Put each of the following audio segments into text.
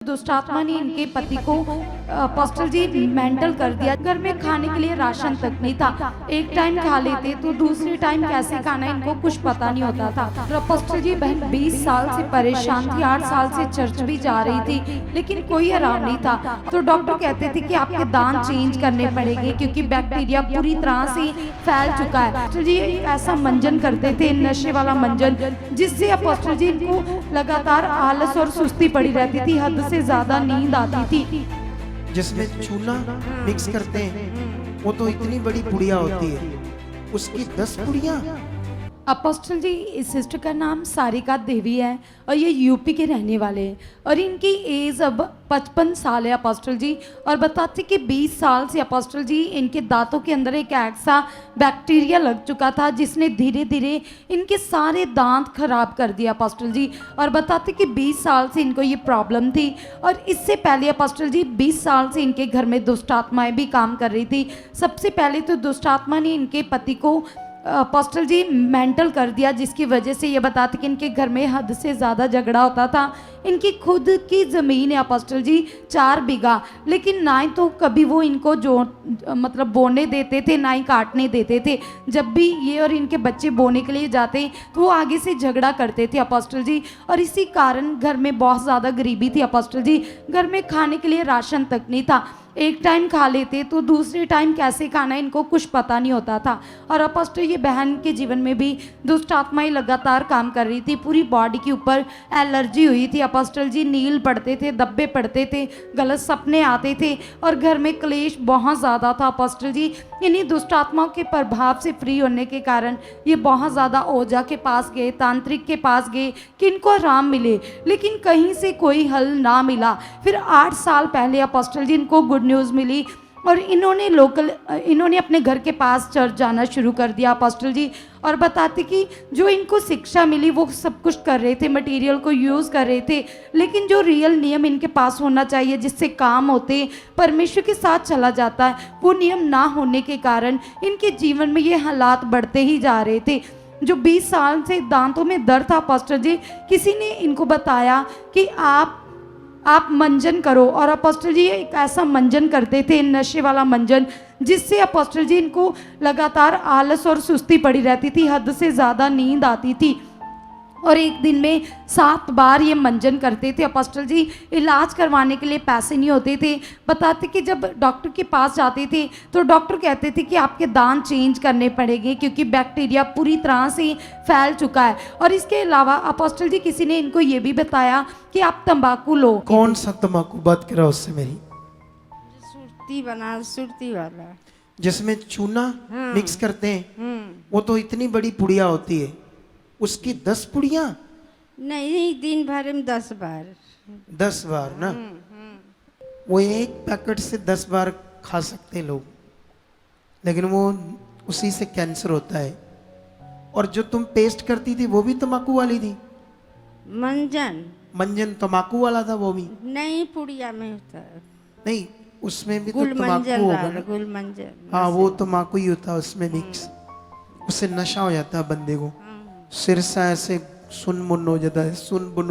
दुष्टात्मा ने इनके पति को पास्टर जी मेंटल कर दिया। घर में खाने के लिए राशन तक नहीं था। एक टाइम खा लेते तो दूसरे टाइम कैसे खाना इनको कुछ पता नहीं होता था। तो पास्टर जी बहन 20 साल से परेशान थी, 8 साल से चर्च भी जा रही थी, लेकिन कोई आराम नहीं था। तो डॉक्टर कहते थे कि आपके दांत चेंज करने पड़ेंगे क्योंकि बैक्टीरिया पूरी तरह से फैल चुका है। पास्टर जी ऐसा मंजन करते थे, नशे वाला मंजन, जिससे पास्टर जी इनको लगातार आलस और सुस्ती पड़ी रहती थी, हद से ज्यादा नींद आती थी। जिसमें चूना मिक्स करते हैं वो तो इतनी बड़ी पुड़िया होती है, उसकी 10 पुड़िया। अपोस्टल जी इस सिस्टर का नाम सारिका देवी है और ये यूपी के रहने वाले हैं और इनकी एज अब 55 साल है अपोस्टल जी। और बताते कि 20 साल से अपोस्टल जी इनके दांतों के अंदर एक ऐसा बैक्टीरिया लग चुका था जिसने धीरे धीरे इनके सारे दांत खराब कर दिया अपोस्टल जी। और बताते कि 20 साल से इनको ये प्रॉब्लम थी और इससे पहले अपोस्टल जी 20 साल से इनके घर में दुष्ट आत्माएं भी काम कर रही थी। सबसे पहले तो दुष्ट आत्मा ने इनके पति को पास्टर जी मेंटल कर दिया, जिसकी वजह से ये बताते कि इनके घर में हद से ज़्यादा झगड़ा होता था। इनकी खुद की ज़मीन है पास्टर जी 4 बीघा, लेकिन ना ही तो कभी वो इनको जो मतलब बोने देते थे, ना ही काटने देते थे। जब भी ये और इनके बच्चे बोने के लिए जाते तो वो आगे से झगड़ा करते थे अपोस्टल जी। और इसी कारण घर में बहुत ज़्यादा गरीबी थी अपोस्टल जी। घर में खाने के लिए राशन तक नहीं था। एक टाइम खा लेते तो दूसरे टाइम कैसे खाना इनको कुछ पता नहीं होता था। और अपोस्टल ये बहन के जीवन में भी दुष्ट आत्माएं लगातार काम कर रही थी। पूरी बॉडी के ऊपर एलर्जी हुई थी अपोस्टल जी, नील पड़ते थे, धब्बे पड़ते थे, गलत सपने आते थे और घर में क्लेश बहुत ज़्यादा था अपोस्टल जी। इन्हीं दुष्ट आत्माओं के प्रभाव से फ्री होने के कारण ये बहुत ज़्यादा ओझा के पास गए, तांत्रिक के पास गए कि इनको आराम मिले, लेकिन कहीं से कोई हल ना मिला। फिर 8 साल पहले अपोस्टल जी इनको गुड न्यूज़ मिली और इन्होंने अपने घर के पास चर्च जाना शुरू कर दिया अपोस्टल जी। और बताते कि जो इनको शिक्षा मिली वो सब कुछ कर रहे थे, मटेरियल को यूज़ कर रहे थे, लेकिन जो रियल नियम इनके पास होना चाहिए जिससे काम होते, परमेश्वर के साथ चला जाता है, वो नियम ना होने के कारण इनके जीवन में ये हालात बढ़ते ही जा रहे थे। जो 20 साल से दांतों में दर्द था पास्टर जी, किसी ने इनको बताया कि आप मंजन करो। और अपोस्टल जी एक ऐसा मंजन करते थे, नशे वाला मंजन, जिससे अपोस्टल जी इनको लगातार आलस और सुस्ती पड़ी रहती थी, हद से ज़्यादा नींद आती थी। और एक दिन में 7 बार ये मंजन करते थे अपोस्टल जी। इलाज करवाने के लिए पैसे नहीं होते थे। बताते कि जब डॉक्टर के पास जाते थे तो डॉक्टर कहते थे कि आपके दांत चेंज करने पड़ेंगे क्योंकि बैक्टीरिया पूरी तरह से फैल चुका है। और इसके अलावा अपोस्टल जी किसी ने इनको ये भी बताया कि आप तंबाकू लो। कौन सा तंबाकू? बात करा उससे मेरी। सुरती वाला जिसमें चूना मिक्स करते हैं वो तो इतनी बड़ी पुड़िया होती है, उसकी 10 पुड़िया। नहीं, दिन भर में 10 बार। 10 बार ना? वो एक पैकेट से 10 बार खा सकते हैं लोग, लेकिन वो उसी से कैंसर होता है। और जो तुम पेस्ट करती थी वो भी तंबाकू वाली थी? मंजन तंबाकू वाला था वो भी? नहीं, पुड़िया में होता है। नहीं, उसमें भी तो गुल तंबाकू मंजन होगा ना? गुल मंजन। हाँ, वो तंबाकू ही होता है उसमें मिक्स। उससे नशा हो जाता है बंदे को, सिर से ऐसे सुन बुन हो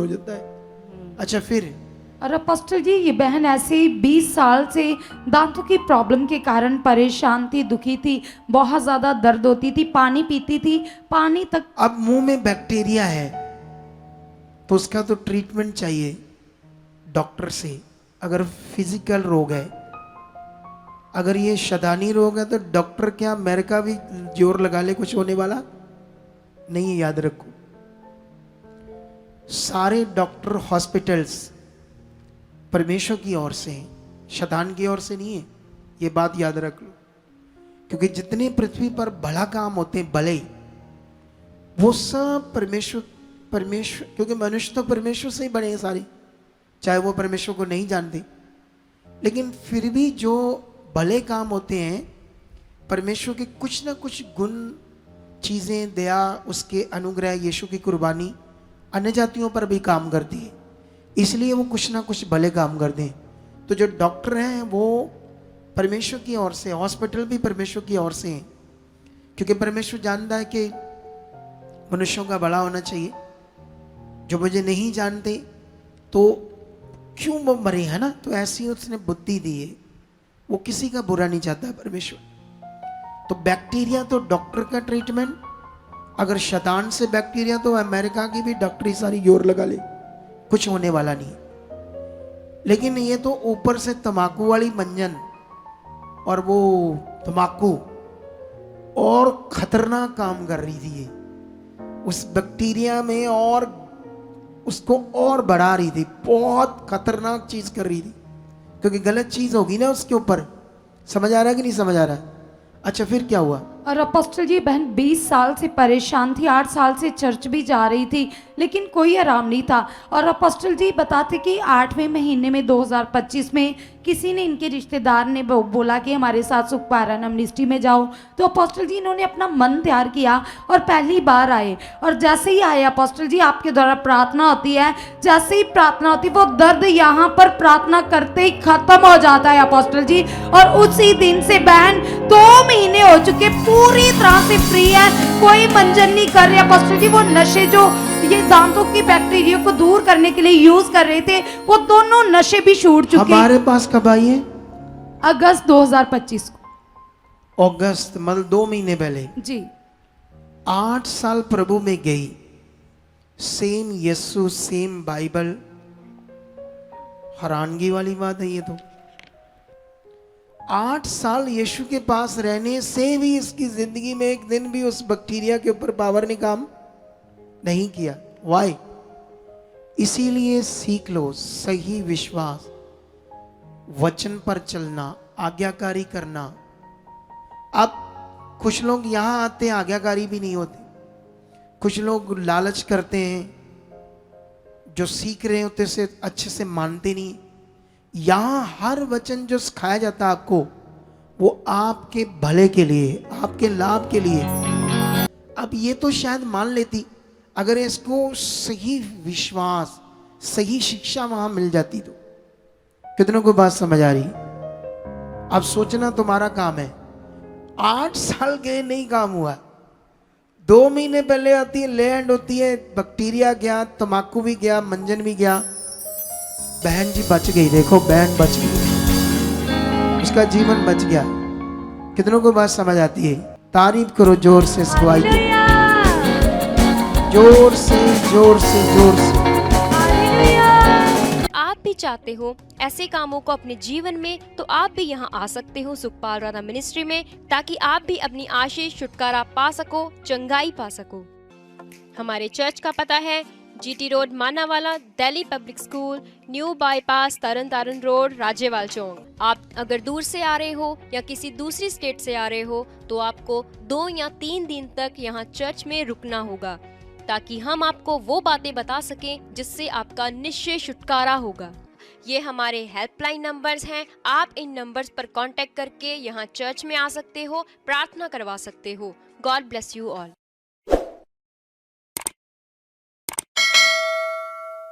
जाता है। अच्छा, फिर? और अपोस्टल जी ये बहन ऐसे ही 20 साल से दांतों की प्रॉब्लम के कारण परेशान थी, दुखी थी, बहुत ज़्यादा दर्द होती थी, पानी पीती थी, पानी तक। अब मुंह में बैक्टीरिया है तो उसका तो ट्रीटमेंट चाहिए डॉक्टर से। अगर फिजिकल रोग है, अगर ये शैतानी रोग है तो डॉक्टर क्या अमेरिका भी जोर लगा ले, कुछ होने वाला नहीं है। याद रखो, सारे डॉक्टर हॉस्पिटल्स परमेश्वर की ओर से हैं, शैतान की ओर से नहीं है। ये बात याद रख लो, क्योंकि जितने पृथ्वी पर भला काम होते हैं, भले वो सब परमेश्वर, क्योंकि मनुष्य तो परमेश्वर से ही बने हैं सारे, चाहे वो परमेश्वर को नहीं जानते, लेकिन फिर भी जो भले काम होते हैं परमेश्वर के कुछ ना कुछ गुण, चीज़ें, दया, उसके अनुग्रह, यीशु की कुर्बानी अन्य जातियों पर भी काम करती है, इसलिए वो कुछ ना कुछ भले काम करते हैं। तो जो डॉक्टर हैं वो परमेश्वर की ओर से, हॉस्पिटल भी परमेश्वर की ओर से हैं, क्योंकि परमेश्वर जानता है कि मनुष्यों का भला होना चाहिए। जो मुझे नहीं जानते तो क्यों वो मरे, है ना। तो ऐसी उसने बुद्धि दी है, वो किसी का बुरा नहीं चाहता परमेश्वर। तो बैक्टीरिया तो डॉक्टर का ट्रीटमेंट, अगर शैतान से बैक्टीरिया तो अमेरिका की भी डॉक्टरी सारी जोर लगा ले, कुछ होने वाला नहीं। लेकिन ये तो ऊपर से तंबाकू वाली मंजन और वो तंबाकू और खतरनाक काम कर रही थी, ये उस बैक्टीरिया में और उसको और बढ़ा रही थी, बहुत खतरनाक चीज कर रही थी, क्योंकि गलत चीज होगी ना उसके ऊपर। समझ आ रहा है कि नहीं समझ आ रहा है? अच्छा फिर क्या हुआ? और अपोस्टल जी बहन 20 साल से परेशान थी, 8 साल से चर्च भी जा रही थी, लेकिन कोई आराम नहीं था। और अपोस्टल जी बताते कि 8वें महीने में 2025 में किसी ने, इनके रिश्तेदार ने बोला कि हमारे साथ सुखपारण मिनिस्ट्री में जाओ। तो अपोस्टल जी इन्होंने अपना मन तैयार किया और पहली बार आए। और जैसे ही आए अपोस्टल जी, आपके द्वारा प्रार्थना होती है, जैसे ही प्रार्थना होती वो दर्द यहाँ पर प्रार्थना करते ही खत्म हो जाता है अपोस्टल जी। और उसी दिन से बहन 2 महीने हो चुके, पूरी तरह से फ्री है, कोई मंजन नहीं कर रहे अपोस्टल जी। वो नशे जो ये दांतों की बैक्टीरिया को दूर करने के लिए यूज कर रहे थे, वो दोनों नशे भी छूट चुके। हमारे पास कब आई है? अगस्त 2025 को। अगस्त, मतलब 2 महीने पहले। जी 8 साल प्रभु में गई, सेम यीशु, सेम बाइबल। हैरानगी वाली बात है ये तो। 8 साल यीशु के पास रहने से भी इसकी जिंदगी में एक दिन भी उस बैक्टीरिया के ऊपर पावर ने काम नहीं किया। वाई? इसीलिए सीख लो सही विश्वास, वचन पर चलना, आज्ञाकारी करना। अब कुछ लोग यहां आते हैं, आज्ञाकारी भी नहीं होते। कुछ लोग लालच करते हैं, जो सीख रहे होते से अच्छे से मानते नहीं। यहां हर वचन जो सिखाया जाता है आपको, वो आपके भले के लिए, आपके लाभ के लिए। अब ये तो शायद मान लेती अगर इसको सही विश्वास, सही शिक्षा वहां मिल जाती तो। कितनों को बात समझ आ रही? अब सोचना तुम्हारा काम है। 8 साल गए नहीं काम हुआ, 2 महीने पहले आती है, लैंड होती है, बैक्टीरिया गया, तंबाकू भी गया, मंजन भी गया, बहन जी बच गई। देखो बहन बच गई, उसका जीवन बच गया। कितनों को बात समझ आती है? तारीफ करो जोर से, सवाई जोर से जोर से जोर से। आप भी चाहते हो ऐसे कामों को अपने जीवन में, तो आप भी यहाँ आ सकते हो सुखपाल राणा मिनिस्ट्री में, ताकि आप भी अपनी आशीष, छुटकारा पा सको, चंगाई पा सको। हमारे चर्च का पता है GT road Manawala, Delhi public school, new bypass, Tarn Taran road, Rajyawal चौक। आप अगर दूर से आ रहे हो या किसी दूसरी स्टेट से आ रहे हो, तो आपको 2 या 3 दिन तक यहाँ चर्च में रुकना होगा, ताकि हम आपको वो बातें बता सकें जिससे आपका निश्चय छुटकारा होगा। ये हमारे हेल्पलाइन नंबर्स हैं, आप इन नंबर्स पर कांटेक्ट करके यहाँ चर्च में आ सकते हो, प्रार्थना करवा सकते हो। God bless you all.